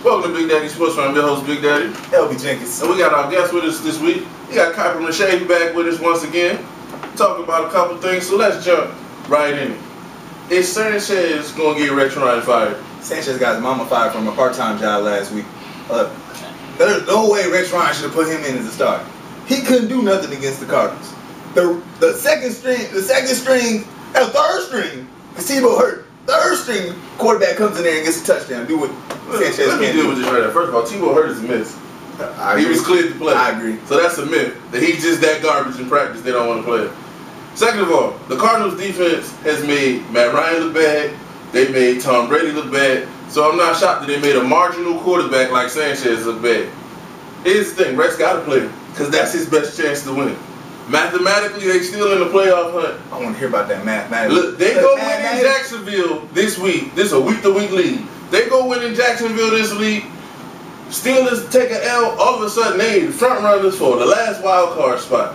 Welcome to BigDaddie Sports. I'm your host, Big Daddy. LB Jenkins. And we got our guest with us this week. We got Copper Mache back with us once again. Talking about a couple things, so let's jump right in it. Is Sanchez going to get Rex Ryan fired? Sanchez got his mama fired from a part-time job last week. There's no way Rex Ryan should have put him in as a starter. He couldn't do nothing against the Cardinals. The third string, because Tebow hurt. Third string quarterback comes in there and gets a touchdown. Do what Sanchez Let me deal with this right now. First of all, Tebow hurt is a myth. He was cleared to play. I agree. So that's a myth. That he's just that garbage in practice. They don't want to play him. Second of all, the Cardinals defense has made Matt Ryan look bad. They made Tom Brady look bad. So I'm not shocked that they made a marginal quarterback like Sanchez look bad. Here's the thing. Rex got to play him because that's his best chance to win. Mathematically, they still in the playoff hunt. I want to hear about that math. Look, they go win in Jacksonville this week. This is a week-to-week league. They go win in Jacksonville this week. Steelers take an L. All of a sudden, they front runners for the last wild card spot.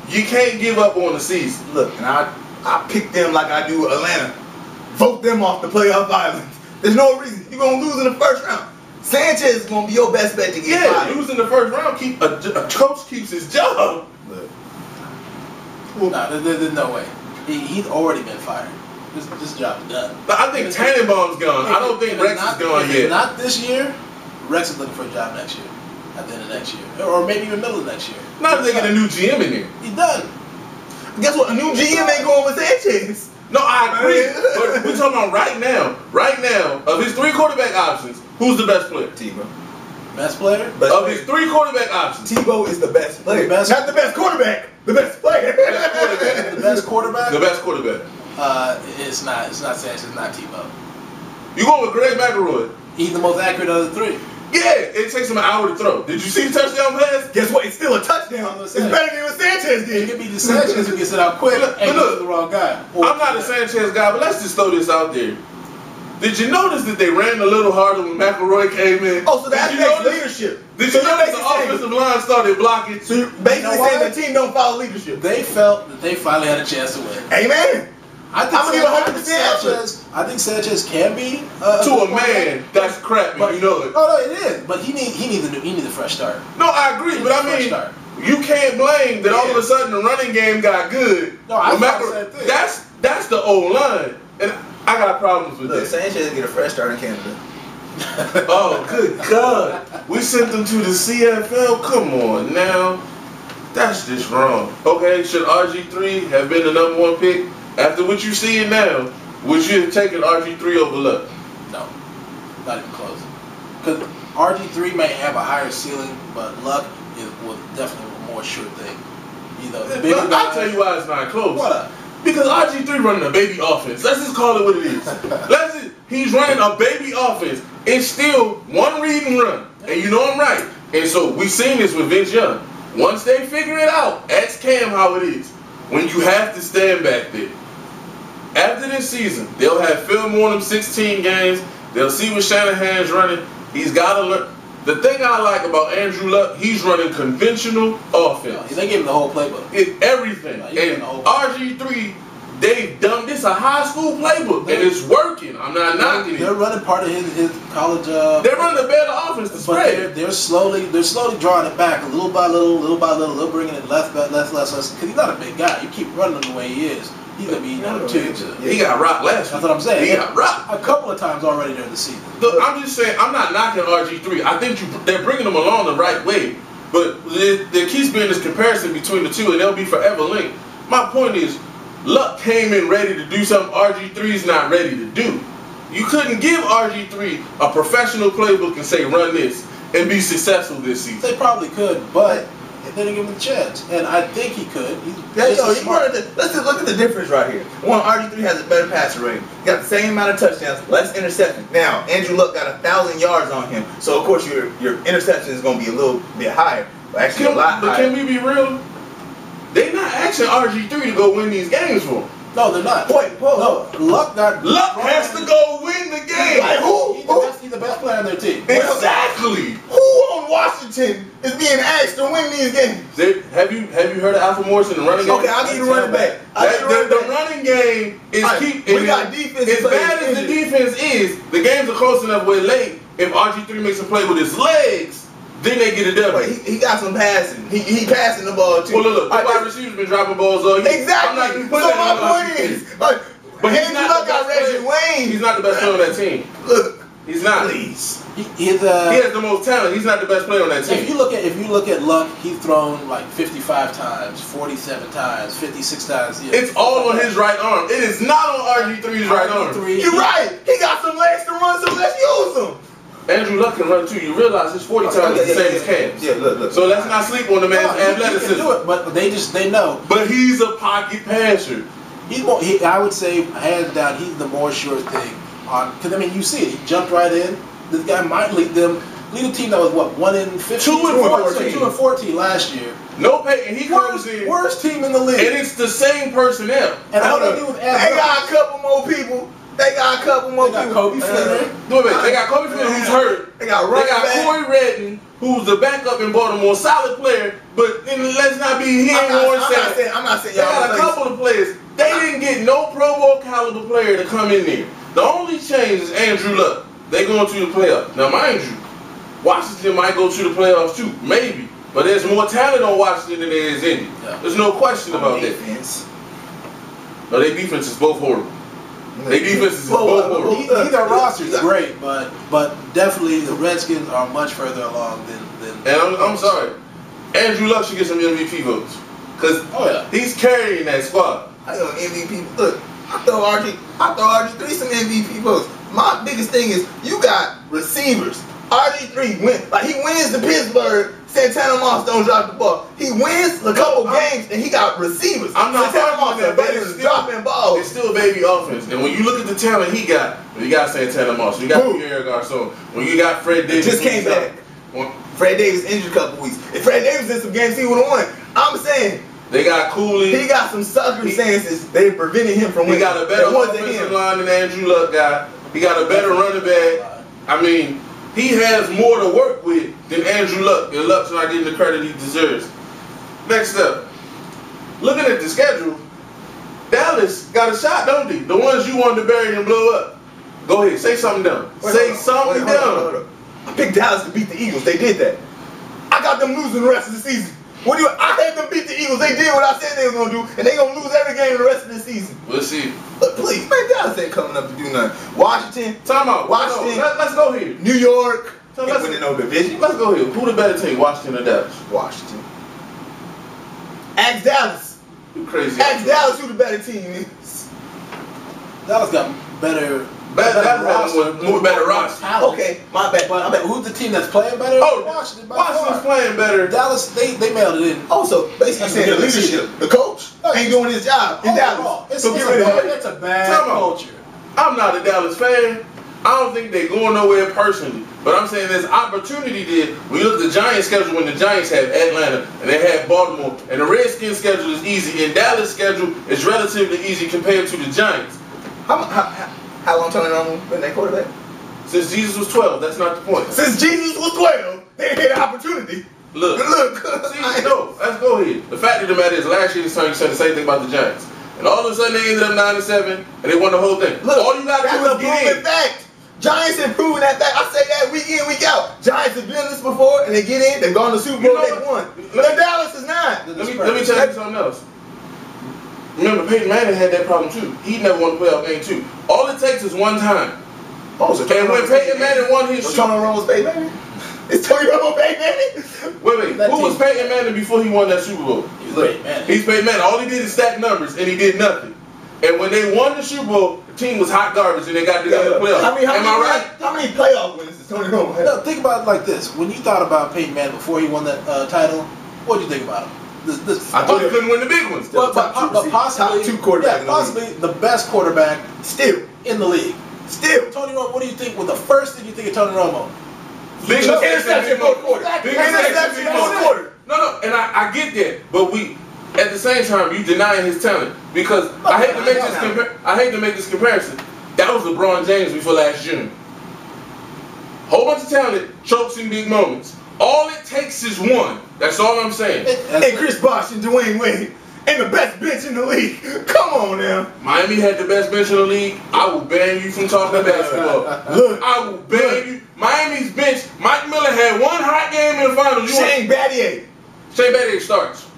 You can't give up on the season. Look, and I pick them like I do Atlanta. Vote them off the playoff island. There's no reason. You're going to lose in the first round. Sanchez is going to be your best bet to get fired. Lose in the first round. A coach keeps his job. Look. No, there's no way. He's already been fired. This job's done. I think Tannenbaum's gone. I don't think Rex is gone yet. Not this year. Rex is looking for a job next year. At the end of next year. Or maybe even middle of next year. Not if they get a new GM in there. He's done. Guess what? A new GM ain't going with Sanchez. No, I agree. But we're talking about right now. Right now, of his three quarterback options, who's the best player? Tebow. Best player? Of his three quarterback options. Tebow is the best player. Not the best quarterback. The best player. The best quarterback? The best quarterback. It's not Sanchez, it's not Tebow. You going with Greg McElroy? He's the most accurate of the three. Yeah, it takes him an hour to throw. Did you see the touchdown pass? Guess what? It's still a touchdown. It's better than what Sanchez did. It could be the Sanchez who gets it out quick and goes to the wrong guy. I'm not a Sanchez guy, but let's just throw this out there. Did you notice that they ran a little harder when McElroy came in? Oh, so that's leadership. Did you notice the offensive line started blocking? So basically saying the team don't follow leadership. They felt that they finally had a chance to win. Amen. I think Sanchez can be to a man. That's crap, but you know it. No, it is. But he needs a fresh start. No, I agree, but I mean, you can't blame that all of a sudden the running game got good. No, I thought the same thing. That's the old line, and I got problems with this. Sanchez get a fresh start in Canada. Oh, good God! We sent them to the CFL. Come on now, that's just wrong. Okay, should RG3 have been the #1 pick? After what you see now, would you have taken RG3 over Luck? No, not even close. Because RG3 may have a higher ceiling, but Luck was definitely a more sure thing. You know, the bigger guy. I'll tell you why it's not close. What up? Because RG3 running a baby offense. Let's just call it what it is. He's running a baby offense. It's still one read and run. And you know I'm right. And so we've seen this with Vince Young. Once they figure it out, ask Cam how it is. When you have to stand back there. After this season, they'll have film on them 16 games. They'll see what Shanahan's running. He's got to learn. The thing I like about Andrew Luck, he's running conventional offense. They gave him the whole playbook. Everything. And RG3, they've done this a high school playbook, and it's working. I'm not knocking it. They're running part of his college. They're running a better offense to spread. They're slowly drawing it back, little by little. They're bringing it less. Because he's not a big guy. You keep running him the way he is. He's going to be number 2. He got rocked last week. That's what I'm saying. He got rocked a couple of times already during the season. Look, I'm just saying, I'm not knocking RG3. I think they're bringing him along the right way. But there keeps being this comparison between the two, and they'll be forever linked. My point is, Luck came in ready to do something RG3's not ready to do. You couldn't give RG3 a professional playbook and say, run this, and be successful this season. They probably could, but they didn't give him the chance. And I think he could. Let's just look at the difference right here. One, RG3 has a better passer rating. Got the same amount of touchdowns, less interceptions. Now, Andrew Luck got 1,000 yards on him. So, of course, your interception is going to be a little bit higher. Actually, a lot higher. But can we be real? They're not asking RG3 to go win these games for him. No, they're not. Wait, no, Luck has to go win the game. Like who? He's the best player on their team. Exactly. Who on Washington is being asked to win these games? Have you heard of Alfred Morris in the running game? Okay, I'll give you the running back. The running game is we got defense. As bad as the defense is, the games are close enough where late, if RG3 makes a play with his legs, then they get a W. Wait, he got some passing. He passing the ball too. Well, look, the wide receiver's been dropping balls all year. Exactly. I'm not even So putting that my on point RG3. is, but he's Andrew not Luck the got best Reggie Wayne. He's not the best player on that team. Look, He's not. please. He has the most talent. He's not the best player on that team. If you look at Luck, he's thrown like 55 times, 47 times, 56 times. Yeah. It's all on his right arm. It is not on RG3's right arm. You're right. He got some legs to run, so let's use them. Andrew Luck can run too. You realize his 40 times is the same as Cam's. Yeah, look. So let's not sleep on the man's athleticism. He can do it, but they know. But he's a pocket passer. He's more. I would say, hands down, he's the more sure thing. Because I mean, you see it. He jumped right in. This guy might lead a team that was what 1-15, 2-14 last year. No pay, and he comes in worst team in the league, and it's the same personnel. And all they do is add. They got a couple more people. They got Kobe Flynn. They got Kobe Flynn who's hurt. They got Corey Redden, who's the backup in Baltimore, solid player. But let's not be here. I'm not saying they got a couple of players. They didn't get no Pro Bowl caliber player to come in there. The only change is Andrew Luck. They going to the playoffs. Now, mind you, Washington might go to the playoffs too, maybe. But there's more talent on Washington than there is Indy. Yeah. There's no question about that. No, their defense is both horrible. Their defense is both horrible. Either roster is great, but definitely the Redskins are much further along than. And I'm sorry, Andrew Luck should get some MVP votes because he's carrying that squad. I know MVP. Look, I throw RG3 some MVP votes. My biggest thing is you got receivers. RG3 he wins the Pittsburgh. Santana Moss don't drop the ball. He wins a couple games and he got receivers. I'm not Santana Moss that, but is dropping balls. It's still a baby offense. And when you look at the talent he got, when you got Santana Moss, you got Pierre Garcon, when you got Fred Davis. Just came back. Fred Davis injured a couple weeks. If Fred Davis did some games, he would have won. I'm saying. They got Cooley. He got some circumstances. They prevented him from winning. He got a better offensive line than Andrew Luck got. He got a better running back. I mean, he has more to work with than Andrew Luck. And Luck's not getting the credit he deserves. Next up, looking at the schedule, Dallas got a shot, don't they? The ones you wanted to bury and blow up. Go ahead, say something dumb. Say something dumb. I picked Dallas to beat the Eagles. They did that. I got them losing the rest of the season. I had them beat the Eagles. They did what I said they were going to do, and they're going to lose every game the rest of the season. We'll see. But please, man, Dallas ain't coming up to do nothing. Washington. Time out. Washington. Let's go here. New York. So let's win no division. Let's go here. Who the better team, Washington or Dallas? Washington. Ask Dallas. You crazy. Ask Dallas who the better team is. Dallas got better roster. Okay, my bad. But who's the team that's playing better? Oh, Washington's playing better. Dallas, they mailed it in. Also, basically saying the leadership, the coach ain't doing his job in Dallas. So get rid of him. It's a bad culture. I'm not a Dallas fan. I don't think they're going nowhere personally. But I'm saying there's opportunity there. When you look at the Giants' schedule, when the Giants have Atlanta and they have Baltimore, and the Redskins' schedule is easy, and Dallas' schedule is relatively easy compared to the Giants. How long Tony Romo been that quarterback? Since Jesus was 12, that's not the point. Since Jesus was 12, they had an opportunity. Look. See, no, let's go ahead. The fact of the matter is, last year this time you said the same thing about the Giants. And all of a sudden they ended up 9-7, and they won the whole thing. Look, all you got to do is get in. Fact. Giants have proven that fact. I say that week in, week out. Giants have done this before, and they get in, they've gone to the Super Bowl, they've won. But Dallas is not. Let me tell you something else. Remember, Peyton Manning had that problem too. He never won a playoff game too. All it takes is one time. Oh, so and when Peyton Manning won his Super Bowl, Tony Romo's Peyton Manning? Is Tony Romo Peyton Manning? Wait. Who was Peyton Manning before he won that Super Bowl? He's Peyton Manning. All he did is stack numbers, and he did nothing. And when they won the Super Bowl, the team was hot garbage, and they got together in the playoffs. Am I right? How many playoff wins does Tony Romo have? No, think about it like this. When you thought about Peyton Manning before he won that title, what did you think about him? I thought he couldn't win the big ones. But possibly, top two quarterbacks. Possibly the best quarterback still in the league. Still. Tony Romo, what do you think? Well, the first thing you think of Tony Romo? Big interception, fourth quarter. Big interception, fourth quarter. No, and I get that, but at the same time, you denying his talent because I hate to make this comparison. That was LeBron James before last June. Whole bunch of talent, chokes in big moments. All it takes is one. That's all I'm saying. And Chris Bosh and Dwayne Wade. and the best bench in the league. Come on now. Miami had the best bench in the league. I will ban you from talking basketball. Look, I will ban you. Miami's bench. Mike Miller had one hot game in the finals. Shane Battier. Shane Battier starts.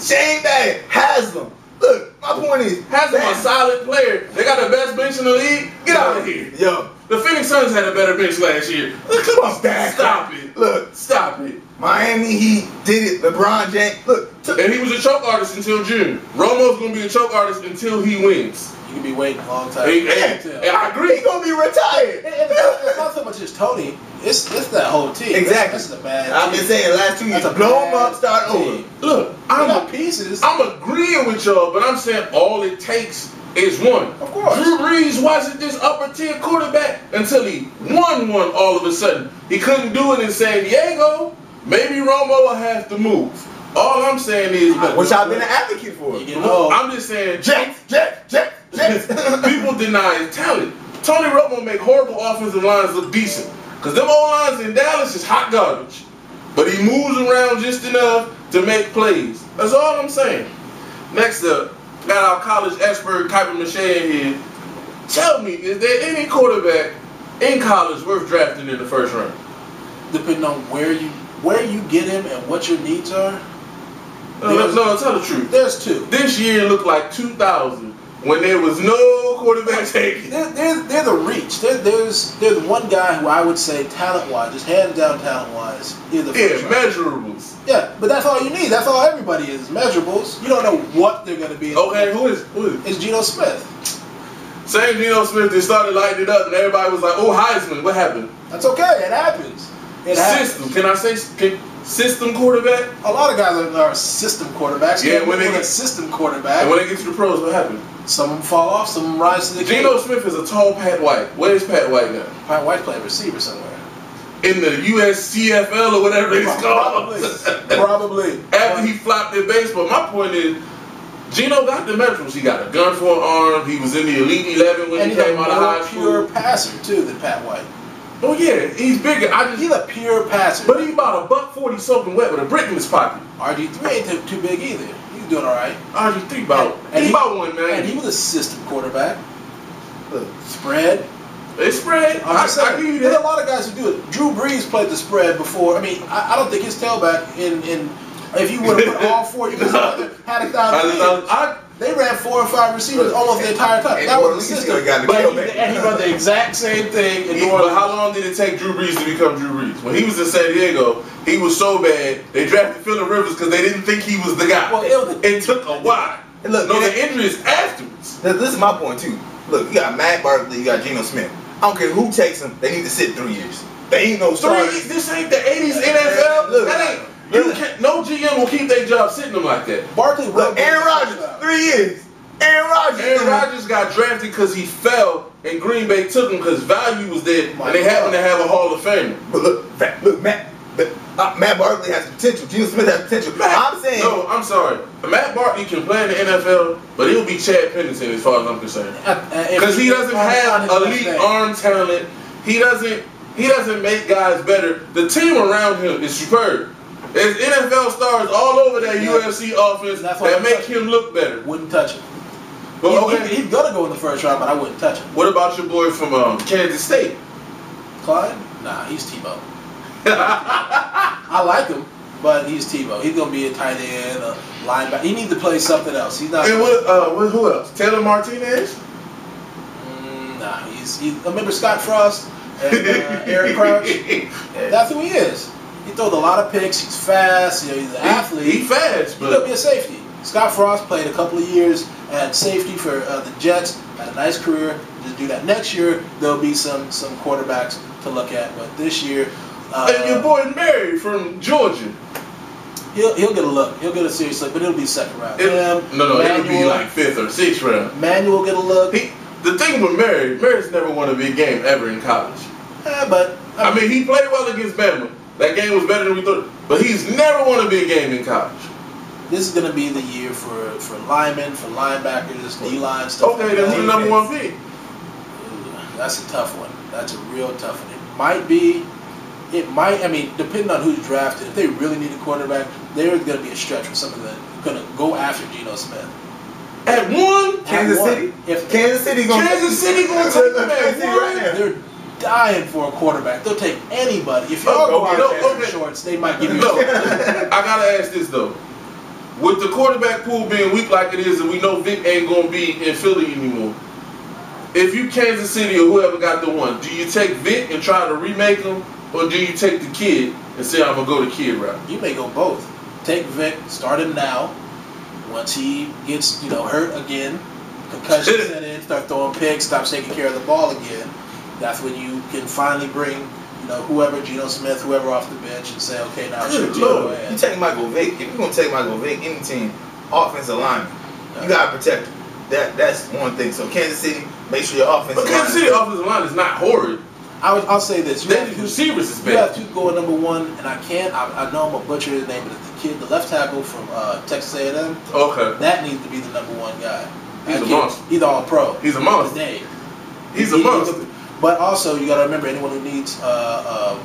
Shane Battier. Haslam. Look, my point is, Haslam a solid player. They got the best bench in the league. Get out of here. Yo. The Phoenix Suns had a better bench last year. Look, come on, Stop it. Look. Stop it. Miami Heat did it. LeBron James. Look. And he was a choke artist until June. Romo's going to be a choke artist until he wins. You can be waiting a long time. Hey, I agree. He's going to be retired. It's not so much as Tony. It's that whole team. Exactly. That's a bad team. I've been saying last 2 years. That's a Blow them bad up, start team. over. Look, pieces. I'm agreeing with y'all, but I'm saying all it takes is one. Of course. Drew Brees wasn't this upper tier quarterback until he won one all of a sudden. He couldn't do it in San Diego. Maybe Romo will have to move. All I'm saying is, which I've been an advocate for. I'm just saying, Jets. people deny his talent. Tony Romo make horrible offensive lines look decent. Because them old lines in Dallas is hot garbage. But he moves around just enough to make plays. That's all I'm saying. Next up, got our college expert Kuiper Miche in here. Tell me, is there any quarterback in college worth drafting in the first round? Depending on where you get him and what your needs are. No, tell the truth. There's two. This year looked like 2000 when there was no quarterback taken. They're the reach. There's one guy who I would say talent-wise, just hands down talent-wise, is the first round. Measurables. Yeah, but that's all you need. That's all everybody is measurables. You don't know what they're going to be. Okay, who is? It's Geno Smith. Same Geno Smith that started lighting it up, and everybody was like, "Oh, Heisman, what happened?" That's okay. It happens. System. Can I say system quarterback? A lot of guys are system quarterbacks. Yeah, when they get a system quarterback. And when they get to the pros, what happened? Some of them fall off. Some of them rise to the occasion. Geno Smith is a tall Pat White. Where's Pat White now? Pat White's playing receiver somewhere. In the USCFL or whatever it's called. Probably. After he flopped their baseball. My point is, Geno got the measurables. He got a gun for an arm. He was in the Elite 11 when he came out of high school. He's a pure passer too than Pat White. Oh yeah, he's bigger. He's a pure passer. But he's about $140 soaking wet with a brick in his pocket. RG3 ain't too big either. He's doing all right. RG3 about $190. And he was a system quarterback. Spread. They spread. I give you that. There's a lot of guys who do it. Drew Brees played the spread before. I mean, I don't think his tailback in if you would have put all four, you could have had 1,000. They ran 4 or 5 receivers almost the entire time. That was the system. And he run the exact same thing. But how long did it take Drew Brees to become Drew Brees? When he was in San Diego, he was so bad, they drafted Phillip Rivers because they didn't think he was the guy. Well, it took a while. Look, the injury is afterwards. This is my point, too. Look, you got Matt Barkley, you got Geno Smith. I don't care who takes them, they need to sit 3 years. They ain't no starters. This ain't the 80s NFL. Look, that ain't. No GM will keep their job sitting them like that. Barkley, Aaron Rodgers, 3 years. Aaron Rodgers got drafted because he fell, and Green Bay took him because value was there, and they happened to have a Hall of Famer. But look, Matt Barkley has potential. Geno Smith has potential. I'm saying. No, I'm sorry. Matt Barkley can play in the NFL, but he'll be Chad Pennington as far as I'm concerned. Because he doesn't have elite arm talent. He doesn't make guys better. The team around him is superb. There's NFL stars all over that UFC offense that make him look better. Wouldn't touch him. Well, he's gonna go in the first round, but I wouldn't touch him. What about your boy from Kansas State? Clyde? Nah, he's Tebow. I like him, but he's Tebow. He's gonna be a tight end, a linebacker. He needs to play something else. He's not. And who else? Taylor Martinez? Nah, he's. Remember Scott Frost and Eric Crouch? That's who he is. He throws a lot of picks. He's fast. He's an athlete. He's fast, but he's gonna be a safety. Scott Frost played a couple of years at safety for the Jets. Had a nice career. Just do that. Next year there'll be some quarterbacks to look at, but this year. And your boy Mary from Georgia. He'll get a look. He'll get a serious look, but it'll be second round. It'll be like 5th or 6th round. Manuel will get a look. The thing with Mary's never won a big game ever in college. But I mean, he played well against Bama. That game was better than we thought. But he's never won a big game in college. This is going to be the year for linemen, for linebackers, D-line stuff. Okay, then who's the number 1 pick? That's a tough one. That's a real tough one. It might be it might. I mean, depending on who's drafted, if they really need a quarterback, there's going to be a stretch where some of them are going to go after Geno Smith. At one, Kansas City. If Kansas City gonna take him at one. They're dying for a quarterback. They'll take anybody. If y'all go out there for shorts, they might give you. I gotta ask this though. With the quarterback pool being weak like it is, and we know Vic ain't gonna be in Philly anymore. If you Kansas City or whoever got the one, do you take Vic and try to remake him, or do you take the kid and say I'm gonna go the kid route? You may go both. Take Vic, start him now. Once he gets, hurt again, concussion set in, start throwing picks, stop taking care of the ball again, that's when you can finally bring, whoever, Geno Smith, whoever off the bench, and say, okay, now shoot Geno. You take Michael Vick. If you're gonna take Michael Vick, any team, offensive lineman, you gotta protect him. That's one thing. So Kansas City, make sure your offensive line. But Kansas City offensive line is not horrid. I'll say this. The receivers is bad. You have to go number one, and I know I'm a butcher his name, but the left tackle from Texas A&M. Okay. That needs to be the number one guy. He's a monster. He's all pro. He's a monster. Today. He's a monster. But also, you got to remember, anyone who needs off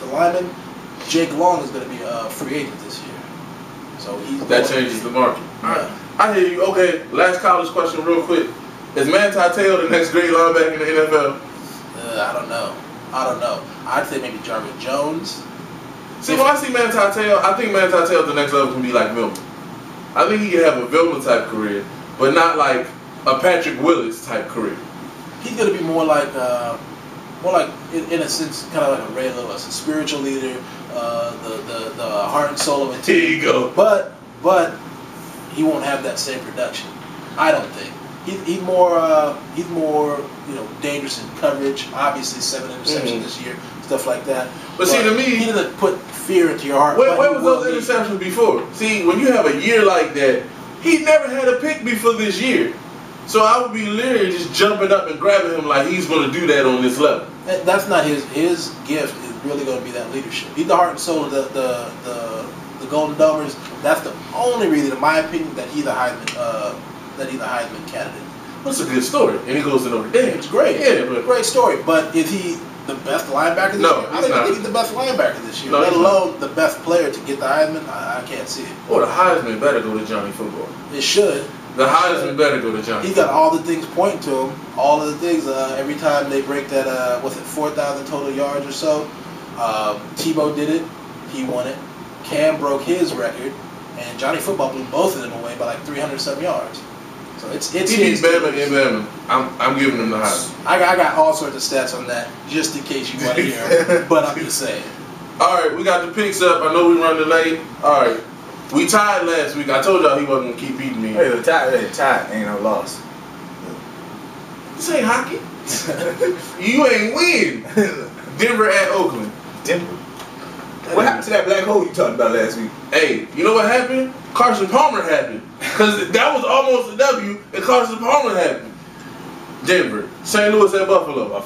the lineman, Jake Long is going to be a free agent this year. So that changes the market. All right. I hear you. Okay, last college question real quick. Is Manti Te'o the next great linebacker in the NFL? I don't know. I'd say maybe Jarvis Jones. See, when I see Manti Te'o, I think Manti Te'o at the next level can be like Vilma. I think he can have a Vilma type career, but not like a Patrick Willis type career. He's gonna be more like in a sense, kind of like a Ray Lewis, a spiritual leader, the heart and soul of a team. Here you go. But he won't have that same production. I don't think. He's more dangerous in coverage. Obviously, 7 interceptions this year, stuff like that. But see, to me, he doesn't put fear into your heart. Where was those interceptions before? See, when you have a year like that, he never had a pick before this year. So I would be literally just jumping up and grabbing him like he's going to do that on this level. That's not his gift. Is really going to be that leadership. He's the heart and soul of the Golden Domers. That's the only reason, in my opinion, that he's a Heisman candidate. That's a good story, and he goes to Notre Dame. It's great. Yeah, but great story. But is he the best linebacker this year? I don't think he's the best linebacker this year. Let alone the best player to get the Heisman. I can't see it. Well, the Heisman better go to Johnny Football. It should. The Heisman better go to Johnny. He's got all the things pointing to him. All of the things. Every time they break that, 4,000 total yards or so. Tebow did it. He won it. Cam broke his record, and Johnny Football blew both of them away by like 300-some yards. So it's he beat Bama and Bama. I'm giving him the Heisman. I got all sorts of stats on that, just in case you want to hear them. But I'm just saying. All right, we got the picks up. I know we running late. All right, we tied last week. I told y'all he wasn't gonna keep beating me. Hey, tied ain't no loss. This ain't hockey. You ain't win. Denver at Oakland. Denver. What happened to that black hole you talked about last week? Hey, you know what happened? Carson Palmer happened. Because that was almost a W, and Carson Palmer happened. Denver. St. Louis at Buffalo.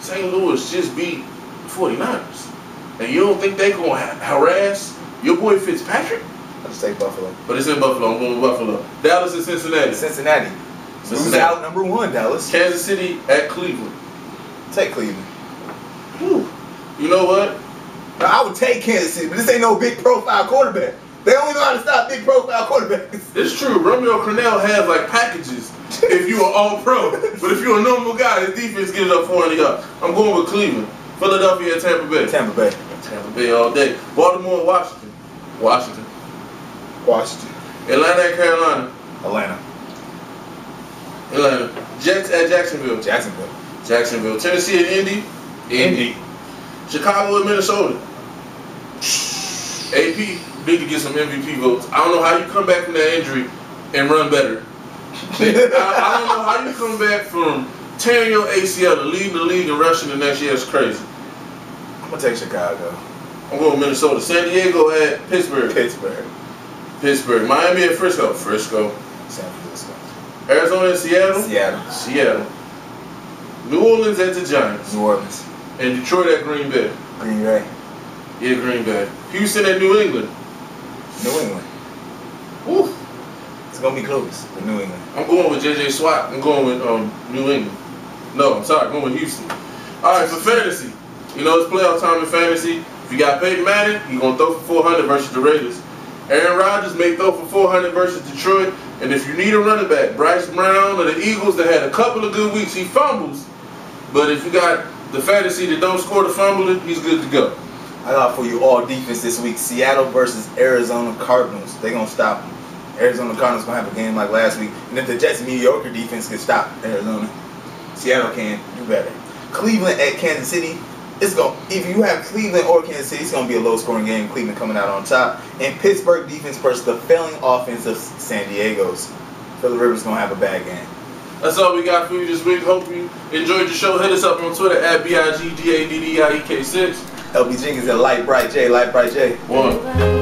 St. Louis just beat 49ers. And you don't think they going to harass your boy Fitzpatrick? I'll just take Buffalo. But it's in Buffalo. I'm going with Buffalo. Dallas and Cincinnati. Cincinnati. Who's out number 1, Dallas? Kansas City at Cleveland. Take Cleveland. Whew. You know what? Now, I would take Kansas City, but this ain't no big profile quarterback. They only know how to stop big profile quarterbacks. It's true. Romeo Crennel has like packages if you are all pro. But if you're a normal guy, his defense gives up 400 yards. I'm going with Cleveland. Philadelphia at Tampa Bay. Tampa Bay. Tampa Bay all day. Baltimore, Washington. Washington. Atlanta at Carolina. Atlanta. Jets at Jacksonville. Jacksonville. Tennessee at Indy. Chicago and Minnesota. AP need to get some MVP votes. I don't know how you come back from that injury and run better. I don't know how you come back from tearing your ACL to leading the league and rushing the next year. It's crazy. I'm going to take Chicago. I'm going with Minnesota. San Diego at Pittsburgh. Miami at Frisco. San Francisco. Arizona at Seattle. New Orleans at the Giants. New Orleans. And Detroit at Green Bay. Green Bay. Yeah, Green Bay. Houston at New England. Woo. It's going to be close with New England. I'm going with JJ Swat. I'm going with New England. No, I'm sorry. I'm going with Houston. All right, for fantasy, you know it's playoff time in fantasy. If you got Peyton Manning, he's gonna throw for 400 versus the Raiders. Aaron Rodgers may throw for 400 versus Detroit. And if you need a running back, Bryce Brown of the Eagles that had a couple of good weeks, he fumbles. But if you got the fantasy that don't score the fumbling, he's good to go. I got for you all defense this week. Seattle versus Arizona Cardinals. They're going to stop them. Arizona Cardinals going to have a game like last week. And if the Jets' mediocre defense can stop Arizona, Seattle can do better. Cleveland at Kansas City. If you have Cleveland or Kansas City, it's going to be a low-scoring game. Cleveland coming out on top. And Pittsburgh defense versus the failing offense of San Diego's. Phillip Rivers going to have a bad game. That's all we got for you this week. Hope you enjoyed the show. Hit us up on Twitter at BigDaddieSports6. LB Jenkins at Light Bright J. 1.